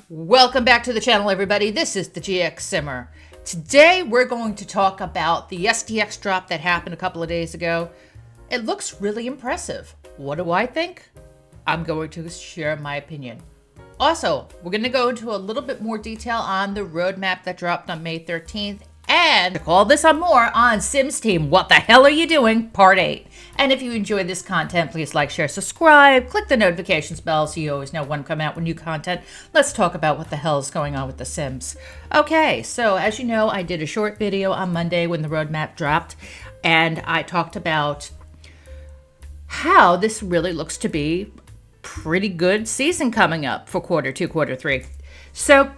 Welcome back to the channel, everybody. This is the GXSimmer. Today, we're going to talk about the SDX drop that happened a couple of days ago. It looks really impressive. What do I think? I'm going to share my opinion. Also, we're going to go into a little bit more detail on the roadmap that dropped on May 13th. And all this and more on Sims Team, What the Hell Are You Doing? Part 8. And if you enjoy this content, please like, share, subscribe, click the notifications bell so you always know when come out with new content. Let's talk about what the hell is going on with The Sims. Okay, so as you know, I did a short video on Monday when the roadmap dropped, and I talked about how this really looks to be pretty good season coming up for quarter 2, quarter 3. So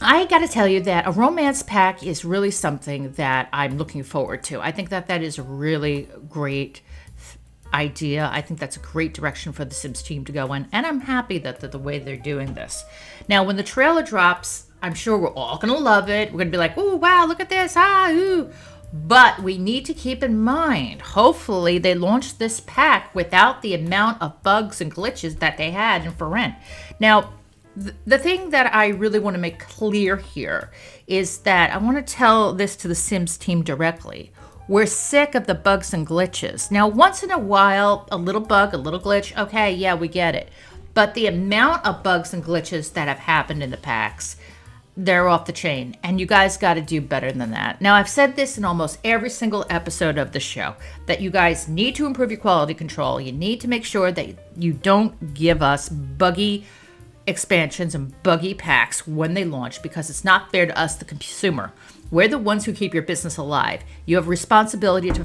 I got to tell you that a romance pack is really something that I'm looking forward to. I think that is a really great idea. I think that's a great direction for the Sims team to go in, and I'm happy that the way they're doing this. Now, when the trailer drops, I'm sure we're all going to love it. We're going to be like, "Ooh, wow, look at this, ooh." But we need to keep in mind, hopefully they launched this pack without the amount of bugs and glitches that they had in For Rent. Now, the thing that I really want to make clear here is that I want to tell this to the Sims team directly. We're sick of the bugs and glitches. Now, once in a while, a little bug, a little glitch, okay, yeah, we get it. But the amount of bugs and glitches that have happened in the packs, they're off the chain. And you guys got to do better than that. Now, I've said this in almost every single episode of the show, that you guys need to improve your quality control. You need to make sure that you don't give us buggy expansions and buggy packs when they launch, because it's not fair to us, the consumer. We're the ones who keep your business alive. You have a responsibility to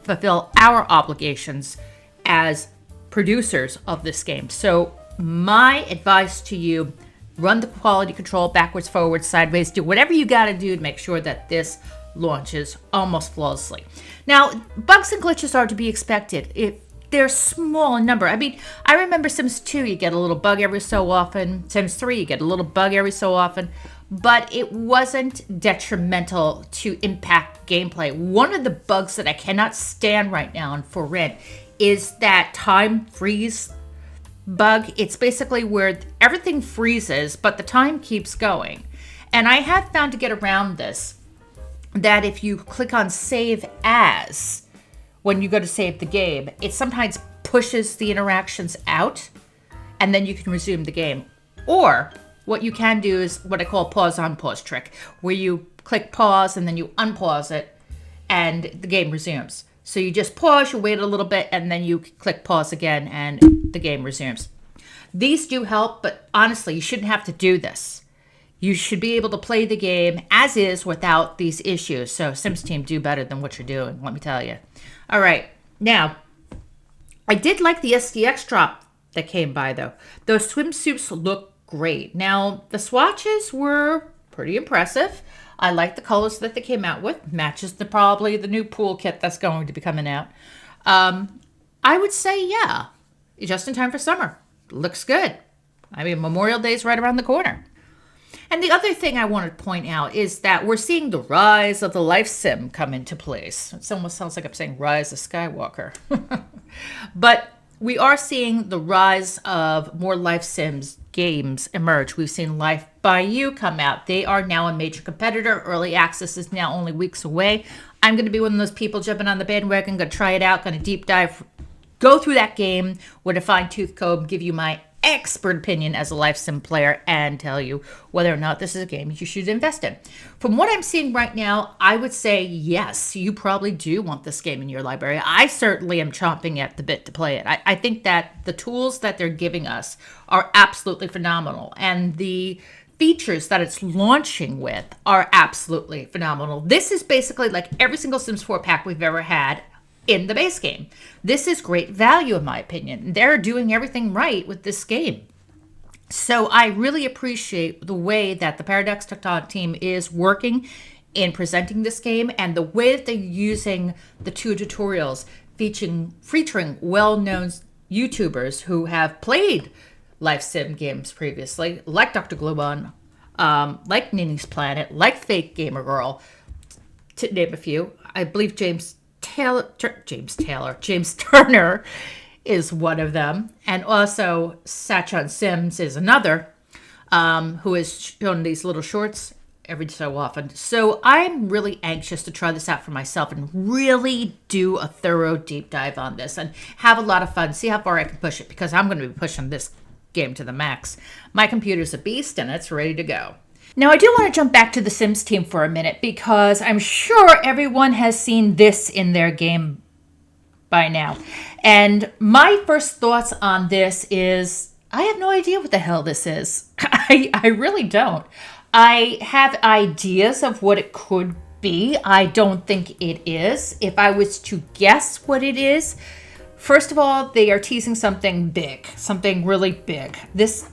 fulfill our obligations as producers of this game. So my advice to you, run the quality control backwards, forwards, sideways, do whatever you got to do to make sure that this launches almost flawlessly. Now, bugs and glitches are to be expected. They're small in number. I mean, I remember Sims 2, you get a little bug every so often. Sims 3, you get a little bug every so often. But it wasn't detrimental to impact gameplay. One of the bugs that I cannot stand right now in For Rent is that time freeze bug. It's basically where everything freezes, but the time keeps going. And I have found to get around this, that if you click on Save As, when you go to save the game, it sometimes pushes the interactions out, and then you can resume the game. Or what you can do is what I call pause on pause trick, where you click pause and then you unpause it and the game resumes. So you just pause, you wait a little bit, and then you click pause again and the game resumes. These do help, but honestly, you shouldn't have to do this. You should be able to play the game as is without these issues. So Sims team, do better than what you're doing, let me tell you. All right, now, I did like the SDX drop that came by, though. Those swimsuits look great. Now, the swatches were pretty impressive. I like the colors that they came out with. Matches probably the new pool kit that's going to be coming out. I would say, yeah, just in time for summer. Looks good. I mean, Memorial Day is right around the corner. And the other thing I want to point out is that we're seeing the rise of the life sim come into place. It almost sounds like I'm saying Rise of Skywalker. But we are seeing the rise of more life sims games emerge. We've seen Life by You come out. They are now a major competitor. Early access is now only weeks away. I'm going to be one of those people jumping on the bandwagon, going to try it out, going to deep dive, go through that game with a fine-tooth comb, give you my expert opinion as a life sim player, and tell you whether or not this is a game you should invest in. From what I'm seeing right now, I would say yes, you probably do want this game in your library. I certainly am chomping at the bit to play it. I think that the tools that they're giving us are absolutely phenomenal, and the features that it's launching with are absolutely phenomenal. This is basically like every single Sims 4 pack we've ever had in the base game. This is great value, in my opinion. They're doing everything right with this game. So I really appreciate the way that the Paradox Tectonic team is working in presenting this game, and the way that they're using the 2 tutorials featuring well-known YouTubers who have played life sim games previously, like Dr. Gluon, like Nini's Planet, like Fake Gamer Girl, to name a few. I believe James Turner is one of them, and also Satchon Sims is another. who has shown these little shorts every so often. So I'm really anxious to try this out for myself and really do a thorough deep dive on this and have a lot of fun, see how far I can push it, because I'm going to be pushing this game to the max. My computer's a beast and it's ready to go. Now, I do want to jump back to the Sims team for a minute because I'm sure everyone has seen this in their game by now. And my first thoughts on this is I have no idea what the hell this is. I really don't. I have ideas of what it could be. I don't think it is. If I was to guess what it is, first of all, they are teasing something big, something really big. This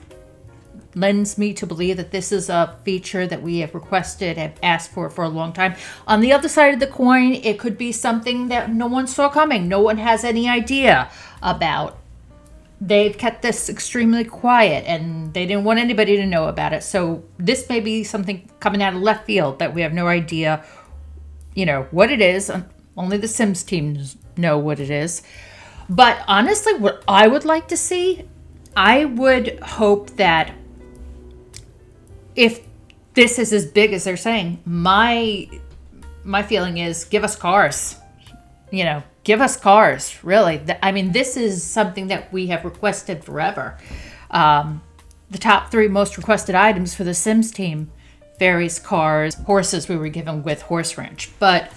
lends me to believe that this is a feature that we have requested and asked for a long time. On the other side of the coin, it could be something that no one saw coming. No one has any idea about. They've kept this extremely quiet and they didn't want anybody to know about it. So this may be something coming out of left field that we have no idea, what it is. Only the Sims teams know what it is. But honestly, what I would like to see, I would hope that if this is as big as they're saying, my feeling is give us cars. Give us cars, really. I mean, this is something that we have requested forever. The top 3 most requested items for the Sims team: fairies, cars, horses we were given with Horse Ranch. But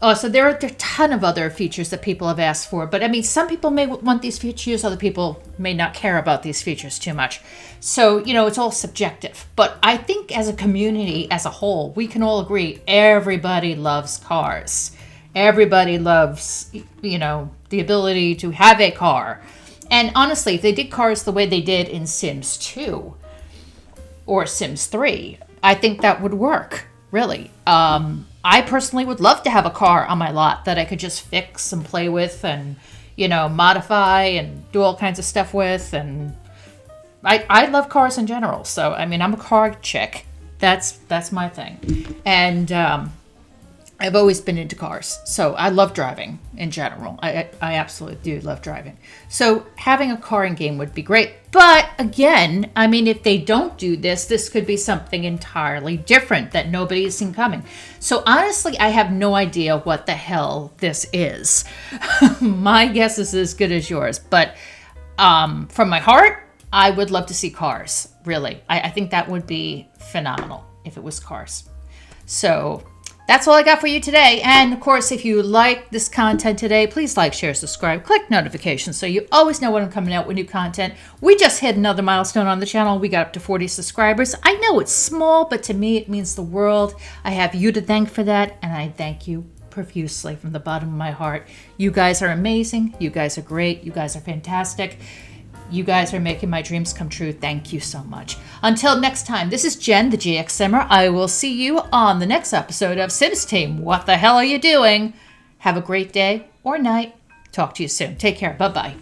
also there are a ton of other features that people have asked for. But I mean, some people may want these features, other people may not care about these features too much. So, it's all subjective. But I think as a community, as a whole, we can all agree everybody loves cars. Everybody loves, the ability to have a car. And honestly, if they did cars the way they did in Sims 2 or Sims 3, I think that would work, really. I personally would love to have a car on my lot that I could just fix and play with and, modify and do all kinds of stuff with. And I love cars in general. So, I mean, I'm a car chick. That's my thing. And I've always been into cars, so I love driving in general. I absolutely do love driving. So having a car in game would be great. But again, I mean, if they don't do this, this could be something entirely different that nobody has seen coming. So honestly, I have no idea what the hell this is. My guess is as good as yours. But from my heart, I would love to see cars, really. I think that would be phenomenal if it was cars. So that's all I got for you today. And of course, if you like this content today, please like, share, subscribe, click notifications so you always know when I'm coming out with new content. We just hit another milestone on the channel. We got up to 40 subscribers. I know it's small, but to me, it means the world. I have you to thank for that, and I thank you profusely from the bottom of my heart. You guys are amazing. You guys are great. You guys are fantastic. You guys are making my dreams come true. Thank you so much. Until next time, this is Jen, the GXSimmer. I will see you on the next episode of Sims Team. What the hell are you doing? Have a great day or night. Talk to you soon. Take care. Bye-bye.